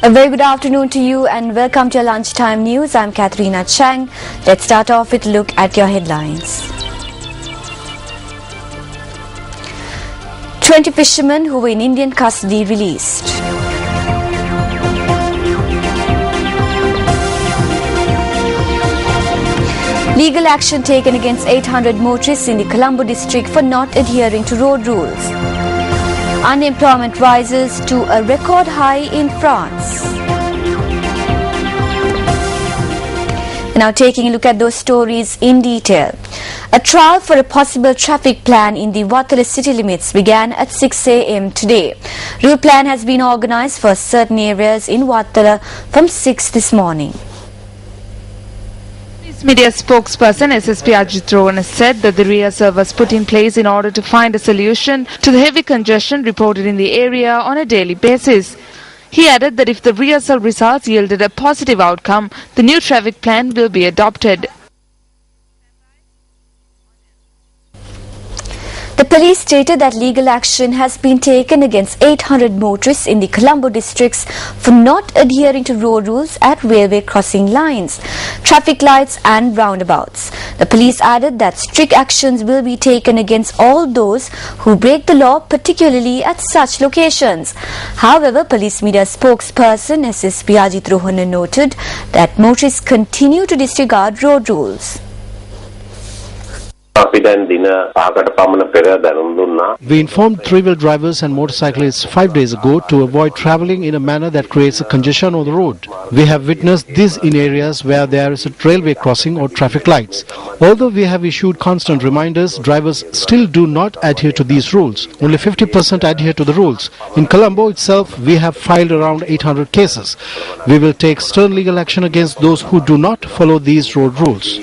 A very good afternoon to you and welcome to your lunchtime news. I'm Katharina Chang. Let's start off with a look at your headlines. 20 fishermen who were in Indian custody released. Legal action taken against 800 motorists in the Colombo district for not adhering to road rules. Unemployment rises to a record high in France. Now taking a look at those stories in detail. A trial for a possible traffic plan in the Wattala city limits began at 6 a.m. today. Route plan has been organized for certain areas in Wattala from 6 this morning. Media spokesperson SSP Ajit Rowan said that the rehearsal was put in place in order to find a solution to the heavy congestion reported in the area on a daily basis. He added that if the rehearsal results yielded a positive outcome, the new traffic plan will be adopted. The police stated that legal action has been taken against 800 motorists in the Colombo districts for not adhering to road rules at railway crossing lines, traffic lights and roundabouts. The police added that strict actions will be taken against all those who break the law, particularly at such locations. However, police media spokesperson SSP Ajit Rohan noted that motorists continue to disregard road rules. We informed three-wheel drivers and motorcyclists 5 days ago to avoid travelling in a manner that creates a congestion on the road. We have witnessed this in areas where there is a railway crossing or traffic lights. Although we have issued constant reminders, drivers still do not adhere to these rules. Only 50% adhere to the rules. In Colombo itself, we have filed around 800 cases. We will take stern legal action against those who do not follow these road rules.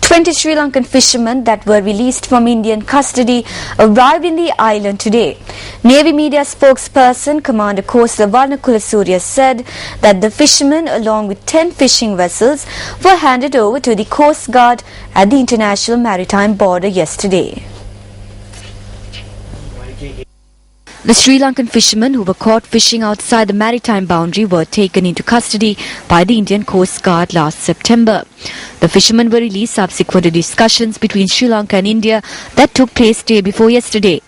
20 Sri Lankan fishermen that were released from Indian custody arrived in the island today. Navy media spokesperson Commander Coastal Varnakula Surya said that the fishermen, along with 10 fishing vessels, were handed over to the Coast Guard at the International Maritime Border yesterday. The Sri Lankan fishermen who were caught fishing outside the maritime boundary were taken into custody by the Indian Coast Guard last September. The fishermen were released subsequent to discussions between Sri Lanka and India that took place day before yesterday.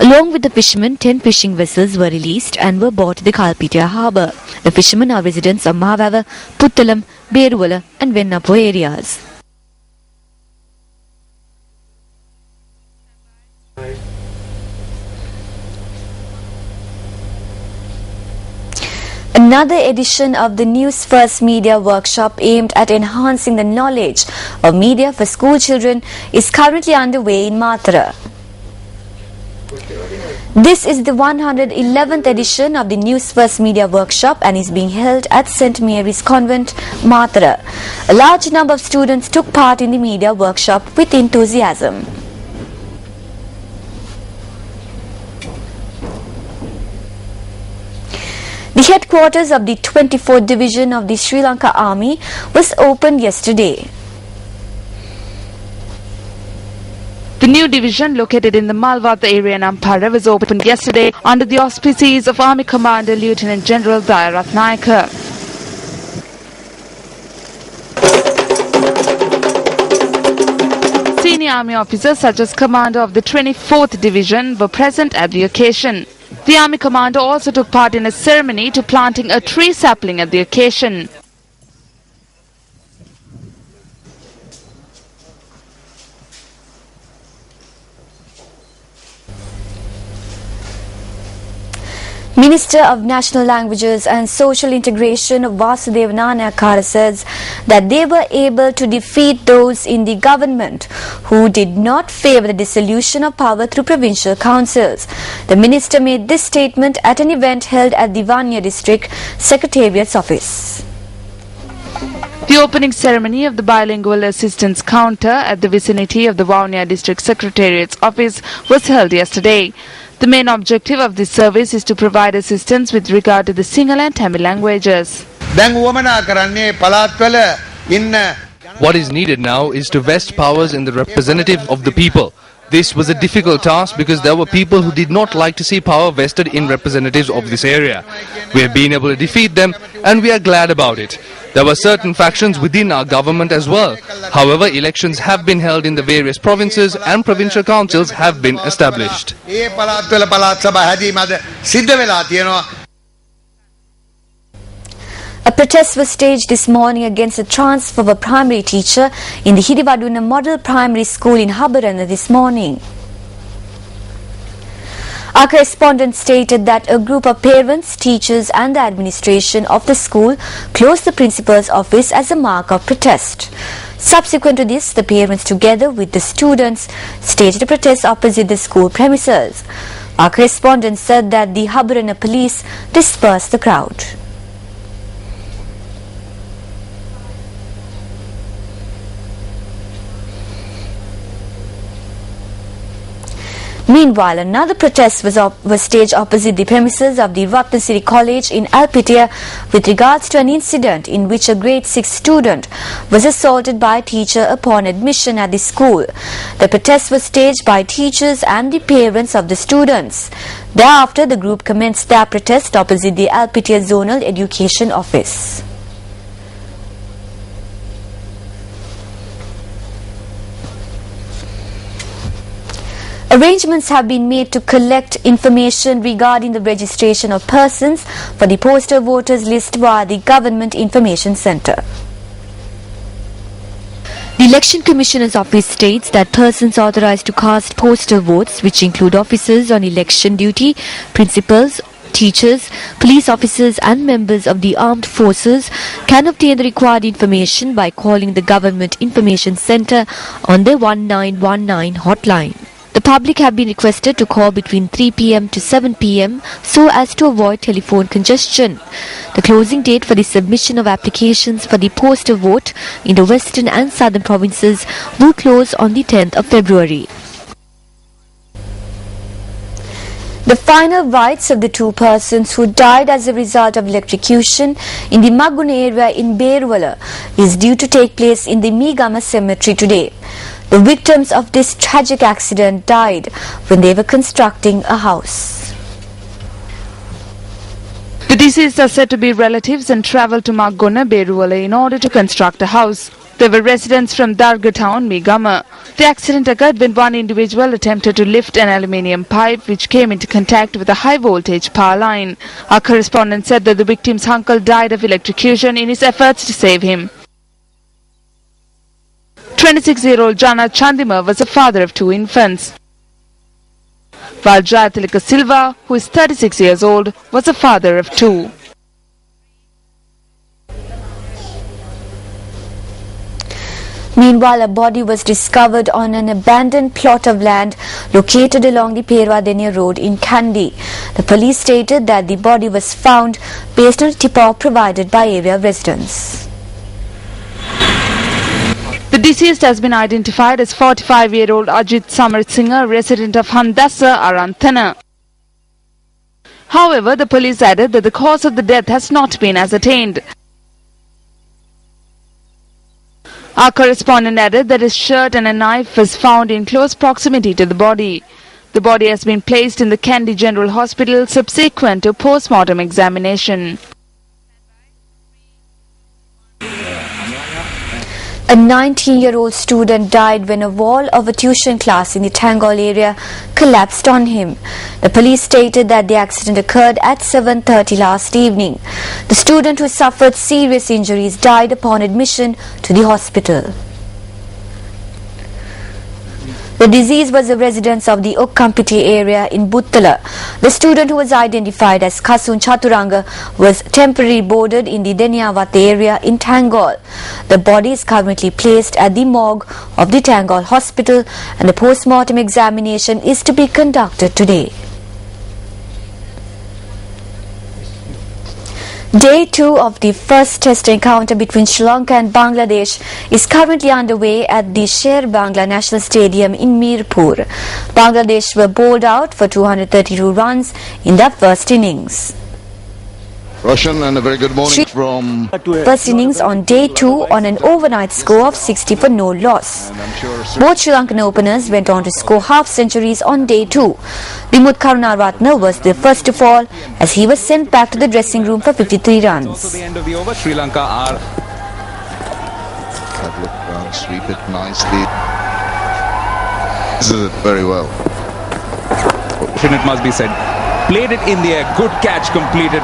Along with the fishermen, 10 fishing vessels were released and were brought to the Kalpitiya harbour. The fishermen are residents of Mahavawa, Puttalam, Beruwala and Vennapo areas. Another edition of the Newsfirst Media Workshop aimed at enhancing the knowledge of media for school children is currently underway in Mathura. This is the 111th edition of the Newsfirst Media Workshop and is being held at St. Mary's Convent, Mathura. A large number of students took part in the media workshop with enthusiasm. The headquarters of the 24th Division of the Sri Lanka Army was opened yesterday. The new division located in the Malwatha area in Ampara was opened yesterday under the auspices of Army Commander Lieutenant General Dayarat Nayaka. Senior Army officers such as Commander of the 24th Division were present at the occasion. The Army Commander also took part in a ceremony to planting a tree sapling at the occasion. Minister of National Languages and Social Integration Vasudev Nanayakkara says that they were able to defeat those in the government who did not favour the dissolution of power through provincial councils. The minister made this statement at an event held at the Vanya District Secretariat's office. The opening ceremony of the bilingual assistance counter at the vicinity of the Vanya District Secretariat's office was held yesterday. The main objective of this service is to provide assistance with regard to the Sinhala and Tamil languages. What is needed now is to vest powers in the representative of the people. This was a difficult task because there were people who did not like to see power vested in representatives of this area. We have been able to defeat them and we are glad about it. There were certain factions within our government as well. However, elections have been held in the various provinces and provincial councils have been established. A protest was staged this morning against the transfer of a primary teacher in the Hiriwaduna Model Primary School in Habarana this morning. Our correspondent stated that a group of parents, teachers and the administration of the school closed the principal's office as a mark of protest. Subsequent to this, the parents together with the students staged a protest opposite the school premises. Our correspondent said that the Habarana police dispersed the crowd. Meanwhile, another protest was staged opposite the premises of the Ratnasiri College in Alpitia with regards to an incident in which a grade 6 student was assaulted by a teacher upon admission at the school. The protest was staged by teachers and the parents of the students. Thereafter, the group commenced their protest opposite the Alpitia Zonal Education Office. Arrangements have been made to collect information regarding the registration of persons for the poster voters list via the Government Information Centre. The Election Commissioner's office states that persons authorised to cast postal votes, which include officers on election duty, principals, teachers, police officers and members of the armed forces, can obtain the required information by calling the Government Information Centre on their 1919 hotline. The public have been requested to call between 3 p.m. to 7 p.m. so as to avoid telephone congestion. The closing date for the submission of applications for the postal vote in the western and southern provinces will close on the 10th of February. The final rites of the two persons who died as a result of electrocution in the Maguna area in Beruwala is due to take place in the Migama cemetery today. The victims of this tragic accident died when they were constructing a house. The deceased are said to be relatives and travelled to Maguna, Beruwala in order to construct a house. They were residents from Darga town, Migama. The accident occurred when one individual attempted to lift an aluminium pipe which came into contact with a high voltage power line. Our correspondent said that the victim's uncle died of electrocution in his efforts to save him. 26-year-old Jana Chandima was the father of two infants, while Jayatilika Silva, who is 36 years old, was the father of two. Meanwhile, a body was discovered on an abandoned plot of land located along the Perwadenia Road in Kandy. The police stated that the body was found based on a tip-off provided by area residents. The deceased has been identified as 45-year-old Ajit Samarsingha, resident of Handasa, Aranthana. However, the police added that the cause of the death has not been ascertained. Our correspondent added that his shirt and a knife was found in close proximity to the body. The body has been placed in the Kandy General Hospital subsequent to post-mortem examination. A 19-year-old student died when a wall of a tuition class in the Tangol area collapsed on him. The police stated that the accident occurred at 7:30 last evening. The student who suffered serious injuries died upon admission to the hospital. The deceased was a resident of the Okkampiti area in Buttala. The student, who was identified as Kasun Chaturanga, was temporarily boarded in the Deniawat area in Tangol. The body is currently placed at the morgue of the Tangol hospital and the post-mortem examination is to be conducted today. Day 2 of the first test encounter between Sri Lanka and Bangladesh is currently underway at the Sher Bangla National Stadium in Mirpur. Bangladesh were bowled out for 232 runs in their first innings. Roshan, and a very good morning from First innings on day 2 on an overnight score of 60 for no loss. Both Sri Lankan openers went on to score half centuries on day 2. Dimuth Karunaratne was the first to fall as he was sent back to the dressing room for 53 runs. So the end of the over, Sri Lanka are... sweep it nicely. This is it very well. It must be said. Played it in the air, good catch completed.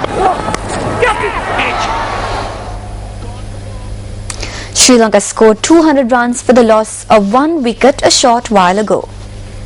Sri Lanka scored 200 runs for the loss of 1 wicket a short while ago.